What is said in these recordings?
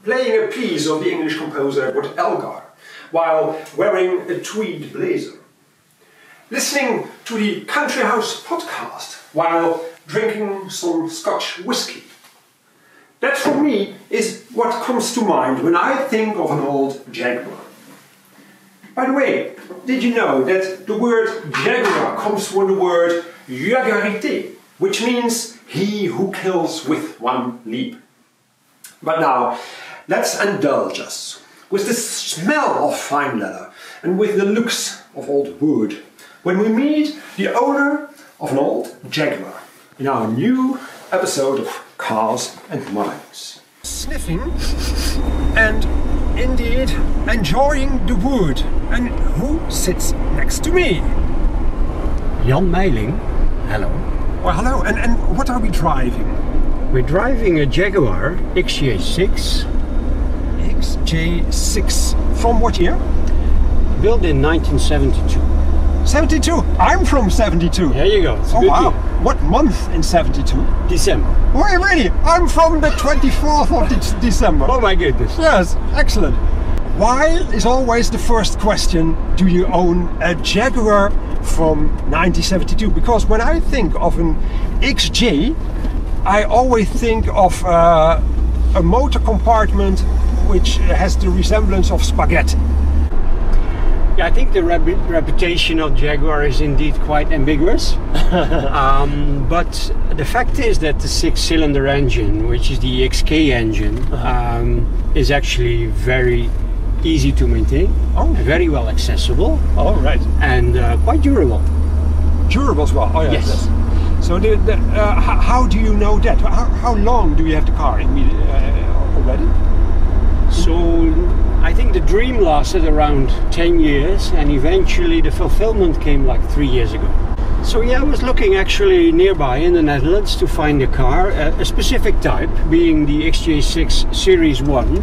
playing a piece of the English composer Edward Elgar, while wearing a tweed blazer. Listening to the Country House podcast while drinking some Scotch whisky. That for me is what comes to mind when I think of an old Jaguar. By the way, did you know that the word Jaguar comes from the word Jaguarité, which means he who kills with one leap? But now, let's indulge us with the smell of fine leather and with the looks of old wood when we meet the owner of an old Jaguar in our new episode of Cars and Minds. Sniffing and indeed enjoying the wood. And who sits next to me? Jan Meiling. Hello. Well, hello. And what are we driving? We're driving a Jaguar XJ6. XJ6. From what year? Built in 1972. 72. I'm from 72. There you go. It's a oh good wow. year. What month in 72? December. Wait, really? I'm from the 24th of December. Oh my goodness. Yes, excellent. Why is always the first question, do you own a Jaguar from 1972? Because when I think of an XJ, I always think of a motor compartment which has the resemblance of spaghetti. Yeah, I think the reputation of Jaguar is indeed quite ambiguous. But the fact is that the 6-cylinder engine, which is the XK engine, is actually very easy to maintain, very well accessible, and quite durable. Durable as well? Oh yes. Yes. So how do you know that? How long do you have the car already? So I think the dream lasted around 10 years and eventually the fulfillment came like 3 years ago. So yeah, I was looking actually nearby in the Netherlands to find a car, a specific type, being the XJ6 Series 1,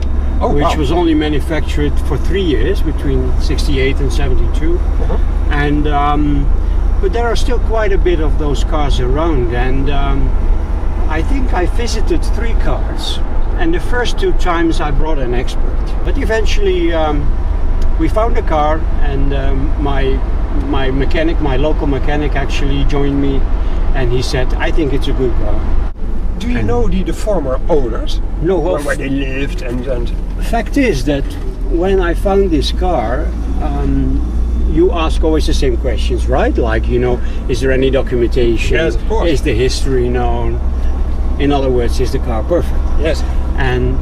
which was only manufactured for 3 years, between 68 and 72. And but there are still quite a bit of those cars around, and I think I visited 3 cars. And the first 2 times I brought an expert. But eventually we found a car, and my mechanic, my local mechanic, actually joined me, and he said, I think it's a good car. Do you know the former owners? No. Where they lived and... The fact is that when I found this car, you ask always the same questions, right? Like, you know, is there any documentation? Yes, of course. Is the history known? In other words, is the car perfect? Yes. And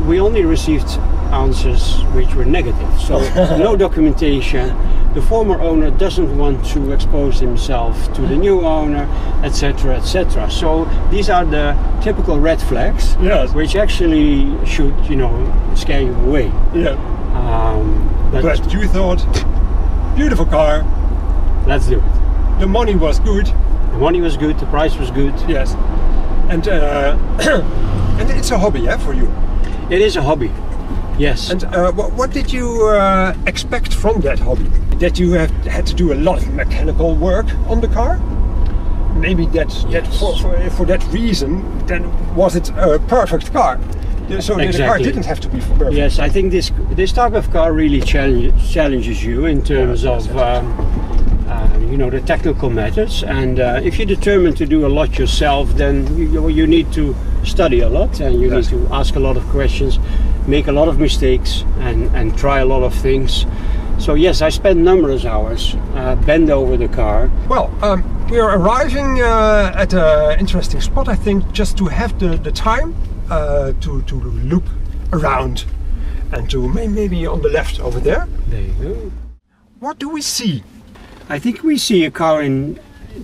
we only received answers which were negative, so no documentation. The former owner doesn't want to expose himself to the new owner, etc., etc. So these are the typical red flags, which actually should, you know, scare you away. Yeah. But you thought, beautiful car. Let's do it. The money was good. The money was good. The price was good. Yes. And and it's a hobby, for you. It is a hobby, yes. And what did you expect from that hobby? That you had to do a lot of mechanical work on the car? Maybe that for that reason, then was it a perfect car? So the car didn't have to be perfect. Yes, I think this type of car really challenges you in terms of you know, the technical matters, and if you're determined to do a lot yourself, then you need to study a lot, and you need to ask a lot of questions, make a lot of mistakes, and try a lot of things. So yes, I spent numerous hours bend over the car. Well, we are arriving at an interesting spot, I think, just to have the time to look around, and to maybe on the left over there. There you go. What do we see? I think we see a car in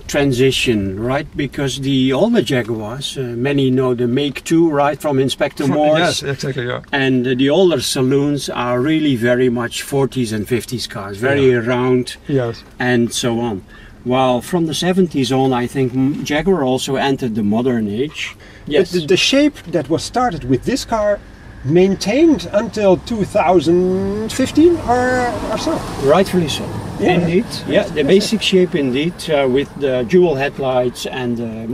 transition, right? Because the older Jaguars, many know the Make 2, right, from Inspector Morse. Yes, exactly, yeah. And the older saloons are really very much 40s and 50s cars, very round, and so on. While from the 70s on, I think Jaguar also entered the modern age. Yes. But the shape that was started with this car maintained until 2015 or so. Rightfully so. Yeah. Indeed. Yeah, the basic shape indeed, with the dual headlights and the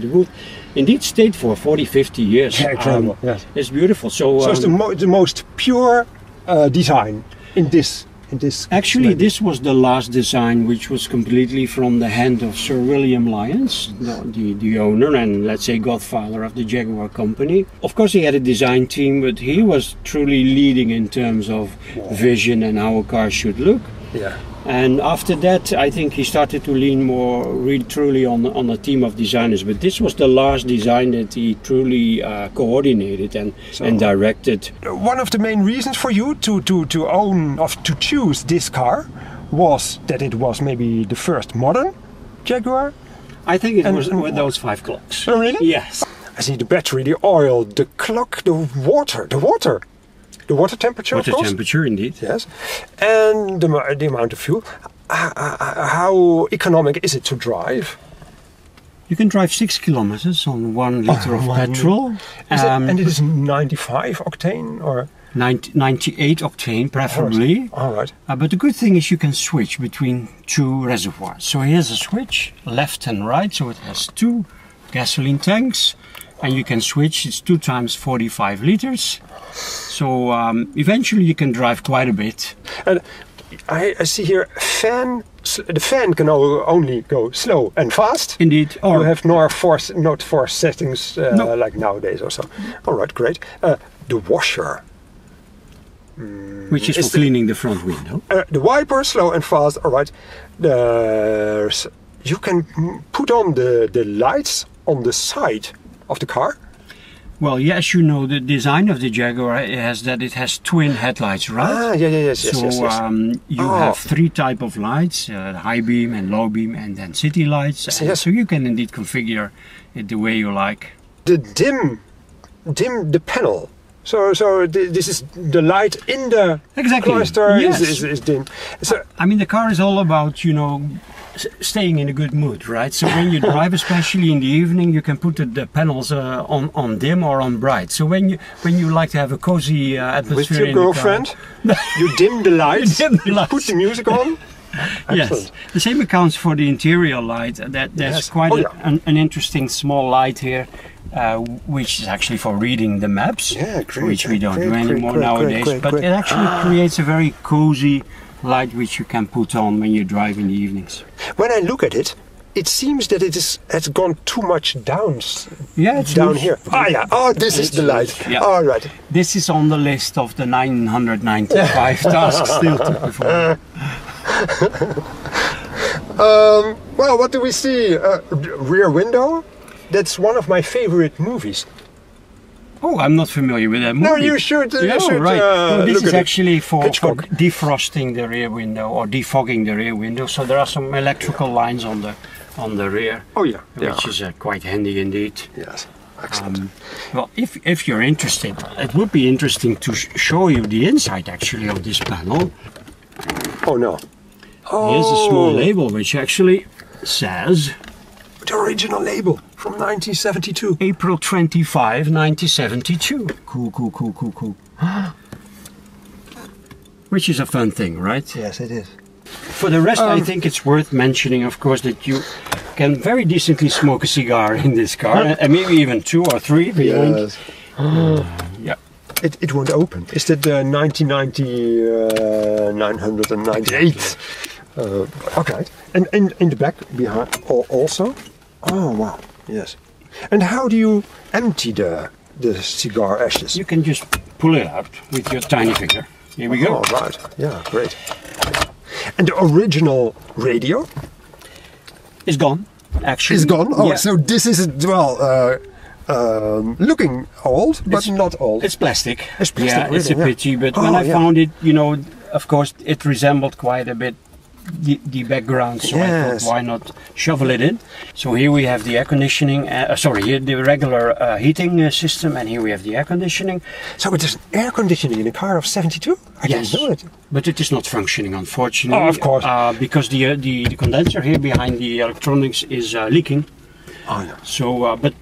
roof. indeed stayed for 40, 50 years. Yeah, incredible. Yes. It's beautiful. So it's the most pure design in this. Actually, this was the last design which was completely from the hand of Sir William Lyons, the owner and, let's say, godfather of the Jaguar company. Of course, he had a design team, but he was truly leading in terms of vision and how a car should look. Yeah. And after that, I think he started to lean more truly on a team of designers. But this was the last design that he truly coordinated and directed. One of the main reasons for you to own, or to choose this car, was that it was maybe the first modern Jaguar? I think it was with those 5 clocks. Oh, really? Yes. I see the battery, the oil, the clock, the water. The water temperature, of course. Water temperature, indeed. Yes. And the amount of fuel. How economic is it to drive? You can drive 6 kilometers on 1 liter of petrol. And it is 95 octane or? 98 octane, preferably. All right. But the good thing is you can switch between 2 reservoirs. So here's a switch, left and right. So it has 2 gasoline tanks. And you can switch, it's 2 times 45 liters. So eventually you can drive quite a bit. And I see here the fan can only go slow and fast. Indeed. Or you have not force settings no. like nowadays or so. All right, great. The washer. Which is for cleaning the front window. The wiper, slow and fast, all right. You can put on the lights on the side of the car? Well, yes, you know, the design of the Jaguar it has twin headlights, right? Yes. So you have 3 types of lights, high beam and low beam, and then city lights. Yes. So you can indeed configure it the way you like. The dim the panel. So this is the light in the cluster is dim. So I mean, the car is all about, you know, staying in a good mood, right? So when you drive, especially in the evening, you can put the panels on dim or on bright. So when you like to have a cozy atmosphere with your in girlfriend, you dim the lights, put the music on. Yes, the same accounts for the interior light. There's quite an interesting small light here, which is actually for reading the maps, which we don't do anymore nowadays. But it actually creates a very cozy light which you can put on when you drive in the evenings. When I look at it, it seems that has gone too much down. Yeah, it's down here. This is the light. Yeah. All right. This is on the list of the 995 tasks still to perform. Well, what do we see? Rear Window. That's one of my favorite movies. Oh, I'm not familiar with that movie. No, you should. Right. Well, this is actually for Hitchcock. defrosting the rear window or defogging the rear window. So there are some electrical lines on the rear. Oh yeah, which is quite handy indeed. Yes, excellent. Well, if you're interested, it would be interesting to show you the inside actually of this panel. Oh no. Here's a small label which actually says the original label from 1972. April 25, 1972. Cool. Which is a fun thing, right? Yes, it is. For the rest, I think it's worth mentioning, of course, that you can very decently smoke a cigar in this car, and maybe even 2 or 3. Yes. Yeah. It won't open. Is that the 998? Okay. And in the back behind also. Oh wow. Yes. And how do you empty the cigar ashes? You can just pull it out with your tiny finger. Here we go. Oh right. Yeah. Great. And the original radio is gone. Actually, is gone. Oh, yeah. So this is looking old, but not old. It's plastic. It's plastic. Yeah, really, it's a pity. But when I found it, you know, of course, it resembled quite a bit the background. So I thought, why not shovel it in? So here we have the air conditioning. Here the regular heating system, and here we have the air conditioning. So it is air conditioning in a car of 72? I didn't know it. But it is not functioning, unfortunately. Oh, of course. Because the condenser here behind the electronics is leaking. Oh, yeah. So, but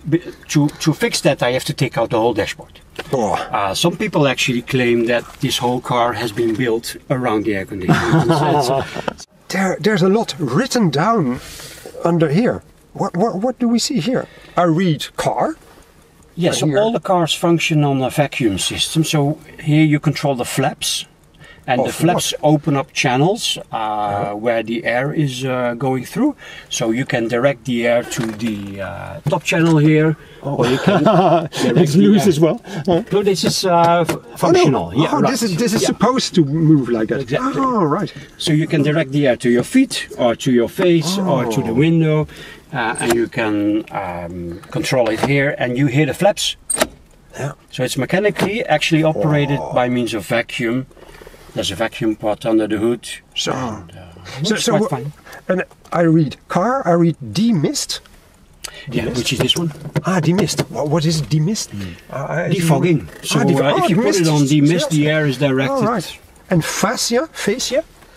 to fix that, I have to take out the whole dashboard. Oh. Some people actually claim that this whole car has been built around the air conditioning. There's a lot written down under here. What do we see here? I read car. Yes, so all the cars function on a vacuum system. So here you control the flaps. And the flaps open up channels where the air is going through. So you can direct the air to the top channel here, or you can it's loose as well. So this is functional. Oh, no. Yeah, right. This is supposed to move like that. Exactly. Oh, right. So you can direct the air to your feet, or to your face, or to the window, and you can control it here. And you hear the flaps. Yeah. So it's mechanically actually operated by means of vacuum. There's a vacuum pot under the hood. So, quite fine. And I read car, I read demist. Yeah, which is this one? Ah, demist. What is demist? Defogging. So if you put it on demist, the air is directed. Oh, right. And fascia?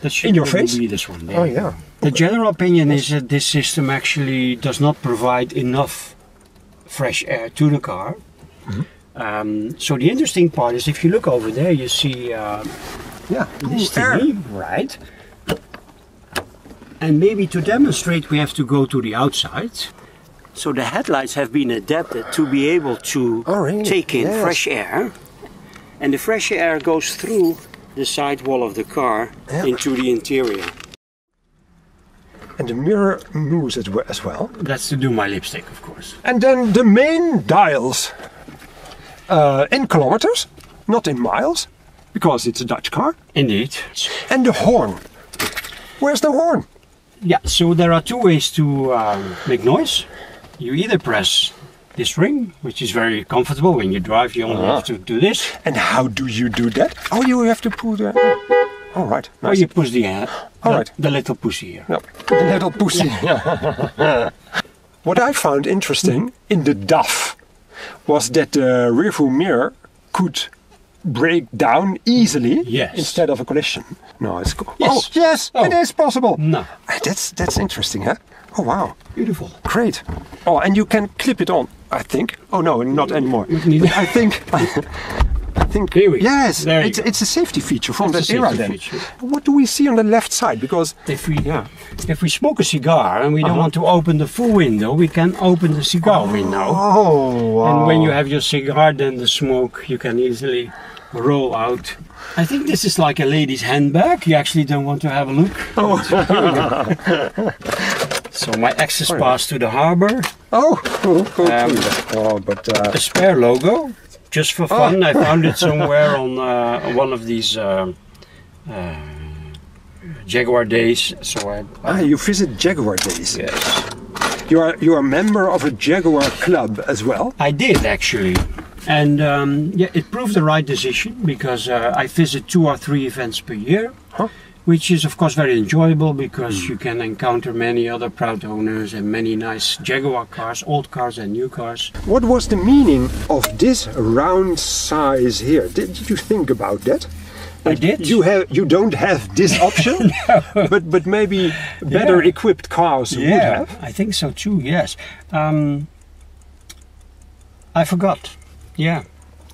That should in your face? be this one. Oh, yeah. The general opinion is that this system actually does not provide enough fresh air to the car. So the interesting part is if you look over there, you see this thingy, right? And maybe to demonstrate, we have to go to the outside. So the headlights have been adapted to be able to take in fresh air. And the fresh air goes through the side wall of the car into the interior. And the mirror moves as well. That's to do my lipstick, of course. And then the main dials in kilometers, not in miles, because it's a Dutch car. Indeed. And the horn. Where's the horn? Yeah, so there are two ways to make noise. You either press this ring, which is very comfortable when you drive, you only have to do this. And how do you do that? Oh, you have to pull the... All right, nice. Or you push the the little pussy here. Yep. The little pussy. What I found interesting in the DAF was that the rearview mirror could break down easily instead of a collision. No, it's cool. Yes. It is possible. No. That's interesting, huh? Oh, wow. Beautiful. Great. Oh, and you can clip it on, I think. Oh, no, not anymore. I think... Here we go. Yes, there it's a safety feature from that era then. What do we see on the left side? Because if we smoke a cigar and we don't want to open the full window, we can open the cigar window. Oh, wow. And when you have your cigar, then the smoke you can easily roll out. I think this is like a lady's handbag. You actually don't want to have a look. Oh. So my access pass to the harbor. Oh, cool. A spare logo. Just for fun, I found it somewhere on one of these Jaguar days. So you visit Jaguar days? Yes. You are a member of a Jaguar club as well? I did actually, and it proved the right decision because I visit 2 or 3 events per year. Which is of course very enjoyable because you can encounter many other proud owners and many nice Jaguar cars, old cars and new cars. What was the meaning of this round size here? Did you think about that? I did. You don't have this option, no. but maybe better equipped cars would have. I think so too. Yes. I forgot.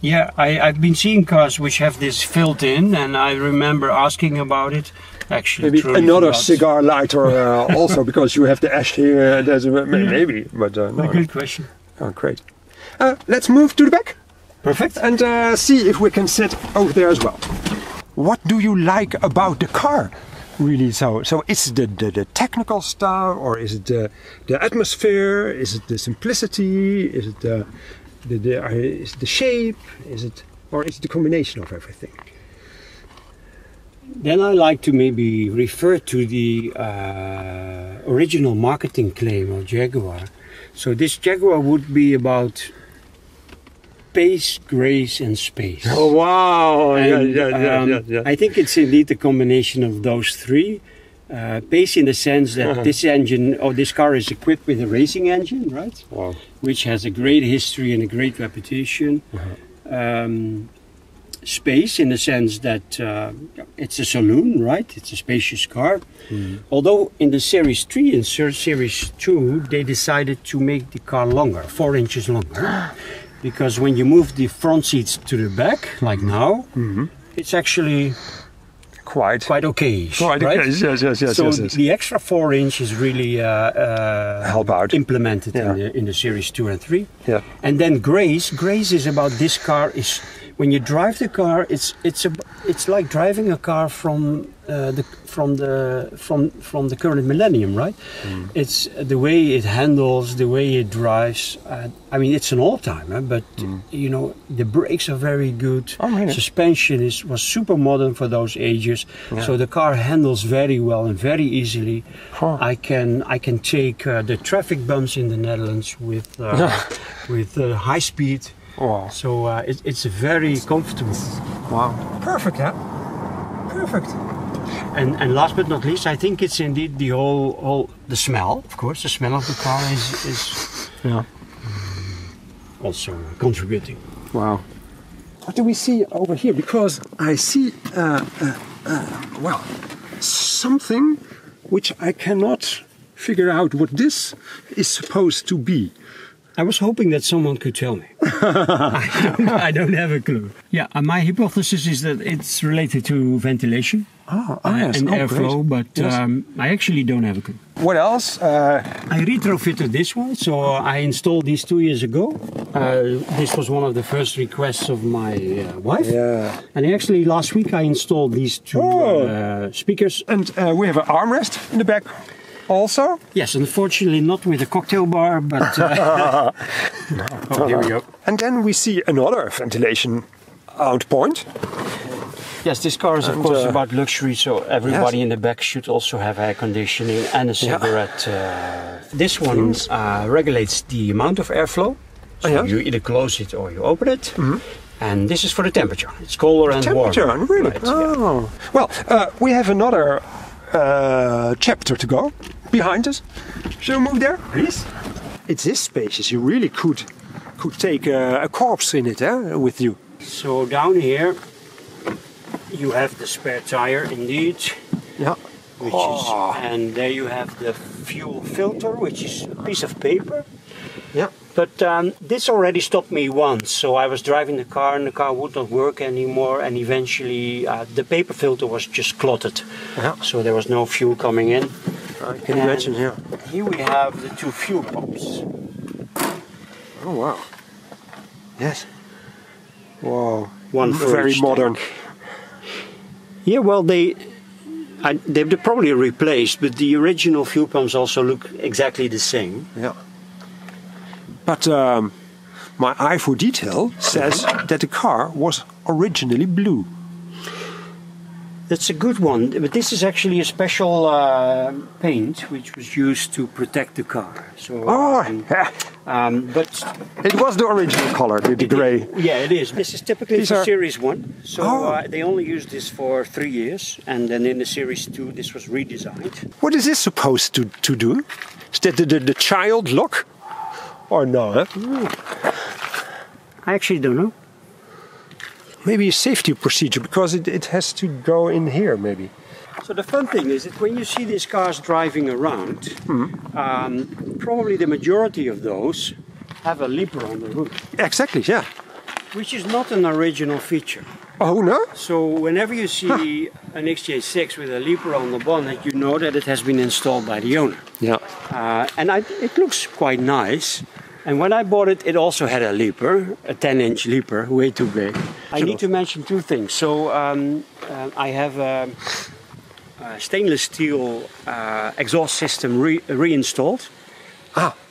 Yeah, I've been seeing cars which have this filled in, and I remember asking about it. Actually, maybe another cigar lighter also, because you have the ash here. There's maybe, but no. Good question. Oh, great. Let's move to the back. Perfect. And see if we can sit over there as well. What do you like about the car? Really, so is it the technical stuff, or is it the atmosphere? Is it the simplicity? Is it is it the shape? Or is it the combination of everything? Then I like to maybe refer to the original marketing claim of Jaguar. So this Jaguar would be about pace, grace and space. Oh wow! And, yeah. I think it's indeed a combination of those three. Pace in the sense that this engine, or this car, is equipped with a racing engine, right? Wow. Which has a great history and a great reputation. Space in the sense that it's a saloon, right? It's a spacious car. Although in the Series 3 and Series 2 they decided to make the car longer, 4 inches longer. Because when you move the front seats to the back, like now, it's actually quite okay. Quite right? okay. Yes. So the extra 4 inch is really help out. Implemented in the Series 2 and 3. Yeah. And then Grace is about this car is when you drive the car, it's like driving a car from the current millennium, right? It's the way it handles, the way it drives. I mean, it's an old-timer, but you know the brakes are very good. Oh, really? Suspension was super modern for those ages, so the car handles very well and very easily. I can take the traffic bumps in the Netherlands with high speed. Wow. So it's very comfortable. Wow. Perfect, huh? Perfect. And last but not least, I think it's indeed the the smell. Of course, the smell of the car is also contributing. Wow. What do we see over here? Because I see, something which I cannot figure out what this is supposed to be. I was hoping that someone could tell me. I don't have a clue. Yeah, my hypothesis is that it's related to ventilation and airflow, but I actually don't have a clue. What else? I retrofitted this one, so I installed these 2 years ago. This was one of the first requests of my wife. Yeah. And actually last week I installed these two speakers. And we have an armrest in the back. Also? Yes, unfortunately not with a cocktail bar, but here we go. And then we see another ventilation out point. Yes, this car is of course about luxury, so everybody in the back should also have air conditioning and a cigarette. This one regulates the amount of airflow, so you either close it or you open it. And this is for the temperature. It's colder and warmer. Temperature, really? Right, oh. Well, we have another chapter to go behind us. Shall we move there, please? It's this spacious. You really could take a corpse in it, with you. So down here you have the spare tire, indeed. Yeah. And there you have the fuel filter, which is a piece of paper. Yeah. But this already stopped me once. So I was driving the car and the car would not work anymore, and eventually the paper filter was just clotted. Yeah. So there was no fuel coming in. I can imagine, yeah. Here we have the two fuel pumps. Oh wow. Yes. Wow. One very modern. Yeah, well, they've probably replaced, but the original fuel pumps also look exactly the same. Yeah. But my eye for detail says that the car was originally blue. That's a good one, but this is actually a special paint which was used to protect the car. So, but it was the original color, the grey. Yeah, it is. This is typically for Series 1, so they only used this for 3 years, and then in the Series 2 this was redesigned. What is this supposed to do? Is that the child lock? Or no? I actually don't know. Maybe a safety procedure, because it has to go in here, maybe. So the fun thing is that when you see these cars driving around, probably the majority of those have a leaper on the hood. Exactly, yeah. Which is not an original feature. Oh, no? So whenever you see an XJ6 with a leaper on the bonnet, you know that it has been installed by the owner. Yeah. And it looks quite nice. And when I bought it, it also had a leaper, a 10-inch leaper, way too big. I need to mention two things. So I have a stainless steel exhaust system reinstalled.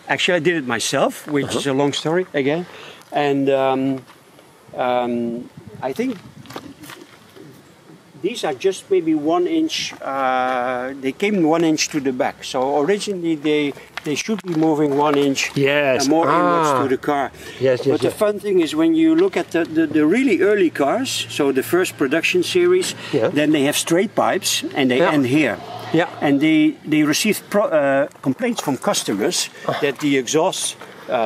Actually, I did it myself, which is a long story again. And I think these are just maybe 1 inch. They came 1 inch to the back. So originally they should be moving 1 inch more inwards to the car. But the fun thing is when you look at the really early cars, so the first production series, then they have straight pipes and they end here. Yeah. And they received complaints from customers that the exhaust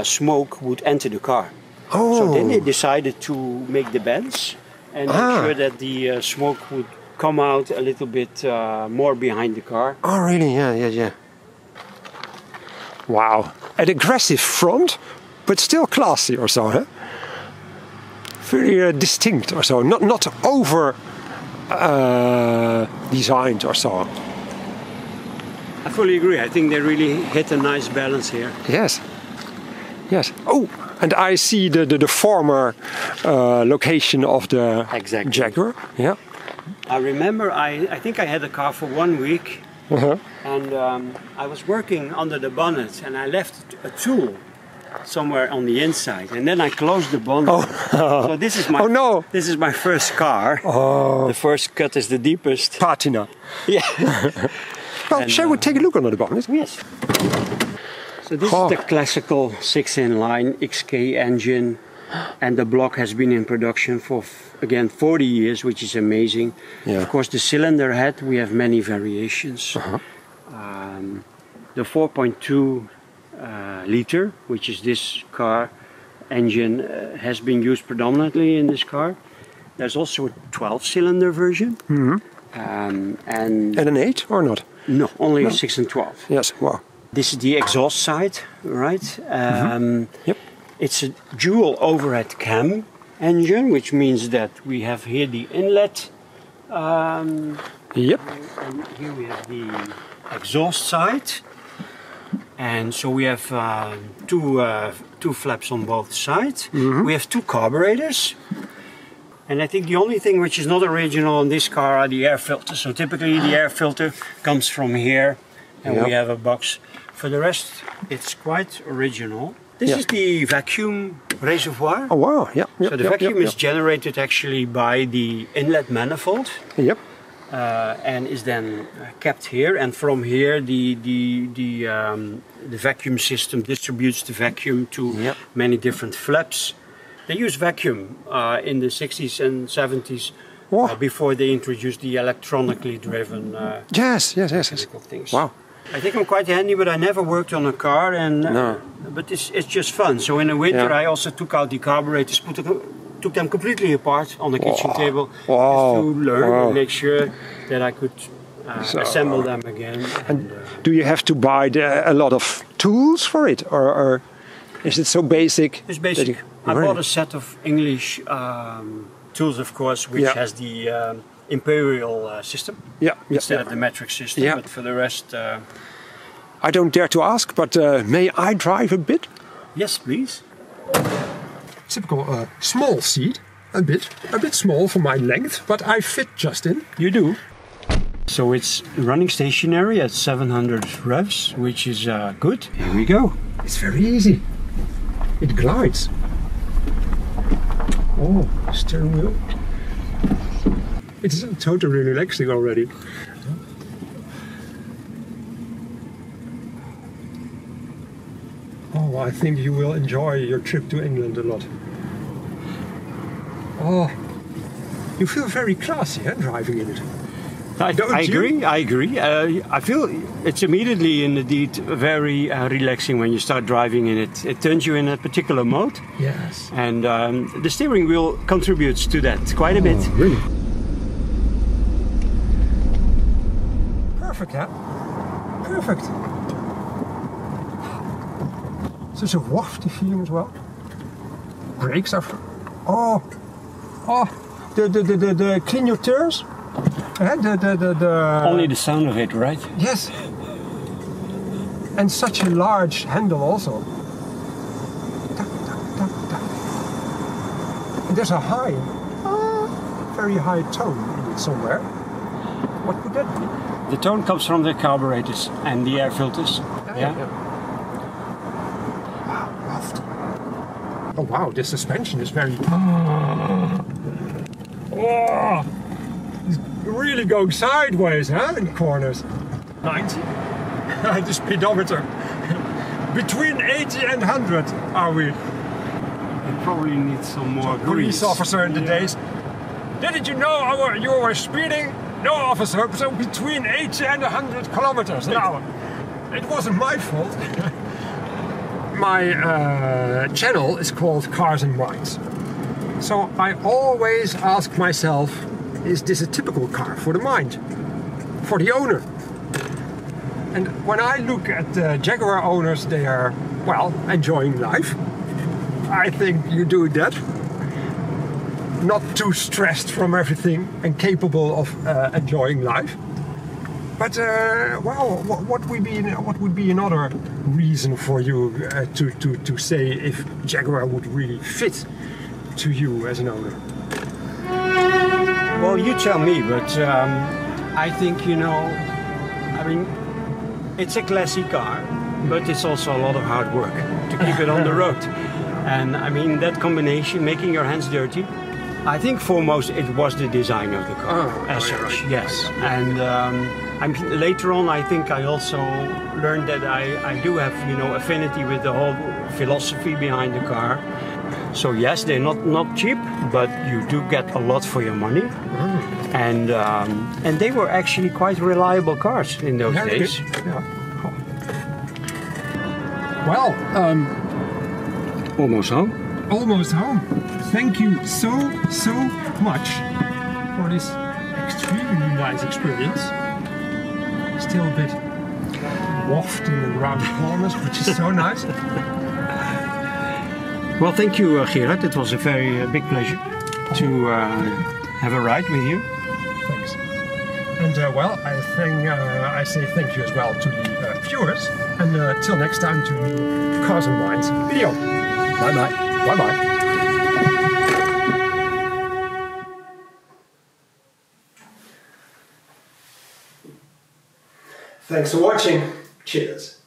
smoke would enter the car. So then they decided to make the bends and make sure that the smoke would come out a little bit more behind the car. Oh, really? Yeah. Wow. An aggressive front, but still classy or so, huh? Very distinct or so. Not over designed or so. I fully agree. I think they really hit a nice balance here. Yes. Yes. Oh, and I see the former location of the Exactly. Jaguar. Yeah. I remember I think I had the car for 1 week, and I was working under the bonnet, and I left a tool somewhere on the inside, and then I closed the bonnet. So this is my this is my first car. The first cut is the deepest. Patina. Yeah. Well, And, shall we take a look under the bonnet? Yes. So this is the classical 6-in-line XK engine, and the block has been in production for again 40 years, which is amazing. Yeah. Of course, the cylinder head, we have many variations. The 4.2 liter, which is this car engine, has been used predominantly in this car. There's also a 12-cylinder version. And an 8 or not? No, only 6 and 12. Yes, wow. This is the exhaust side, right? Yep. It's a dual overhead cam engine, which means that we have here the inlet. Yep. And here we have the exhaust side. And so we have two flaps on both sides. We have 2 carburetors. And I think the only thing which is not original in this car are the air filters. So typically the air filter comes from here, and we have a box. For the rest, it's quite original. This is the vacuum reservoir. Oh wow, yeah. So the vacuum is generated actually by the inlet manifold. Yep. And is then kept here, and from here the vacuum system distributes the vacuum to many different flaps. They use vacuum in the 60s and 70s before they introduced the electronically driven yes. things. Wow. I think I'm quite handy, but I never worked on a car, and but it's just fun. So in the winter I also took out the carburetors, took them completely apart on the kitchen table just to learn and make sure that I could assemble them again. And do you have to buy a lot of tools for it, or is it so basic? It's basic. I bought a set of English tools, of course, which has the imperial system instead of the metric system. But for the rest, I don't dare to ask, but may I drive a bit? Yes, please. Typical small seat, a bit small for my length, but I fit just in. You do. So it's running stationary at 700 revs, which is good. Here we go. It's very easy. It glides. Oh, steering wheel. It's totally relaxing already. Oh, I think you will enjoy your trip to England a lot. Oh, you feel very classy, driving in it. I agree. I feel it's immediately indeed very relaxing when you start driving in it. It turns you in a particular mode. Yes. And the steering wheel contributes to that quite a bit. Really? Perfect, yeah? Perfect. Such a wafty feeling as well. Brakes are... the clean your turns. Only the sound of it, right? Yes. And such a large handle also. And there's a high, very high tone in it somewhere. What could that be? The tone comes from the carburetors and the air filters. Oh wow, the suspension is very... It's really going sideways, in corners. 90. The speedometer. Between 80 and 100 are we. You probably need some more police officer in the days. Didn't you know you were speeding? No, officer, so between 80 and 100 kilometers an hour. It wasn't my fault. My channel is called Cars and Minds. So I always ask myself, is this a typical car for the mind? For the owner? And when I look at the Jaguar owners, they are, well, enjoying life. I think you do that. not too stressed from everything and capable of enjoying life. But well, what would be another reason for you to say if Jaguar would really fit to you as an owner? Well, you tell me, but I think, you know, I mean, it's a classy car, but it's also a lot of hard work to keep it on the road. And I mean, that combination, making your hands dirty, I think foremost it was the design of the car as such, right. Yes. And later on, I think I also learned that I do have, you know, affinity with the whole philosophy behind the car. So yes, they're not cheap, but you do get a lot for your money. And they were actually quite reliable cars in those days. Yeah. Well, almost home. Almost home. Thank you so much for this extremely nice experience. Still a bit wafting around the corners, which is so nice. Well, thank you, Gerard. It was a very big pleasure to have a ride with you. Thanks. And well, I think I say thank you as well to the viewers. And till next time to a new Cars and Wines video. Bye bye. Bye bye. Thanks for watching. Cheers.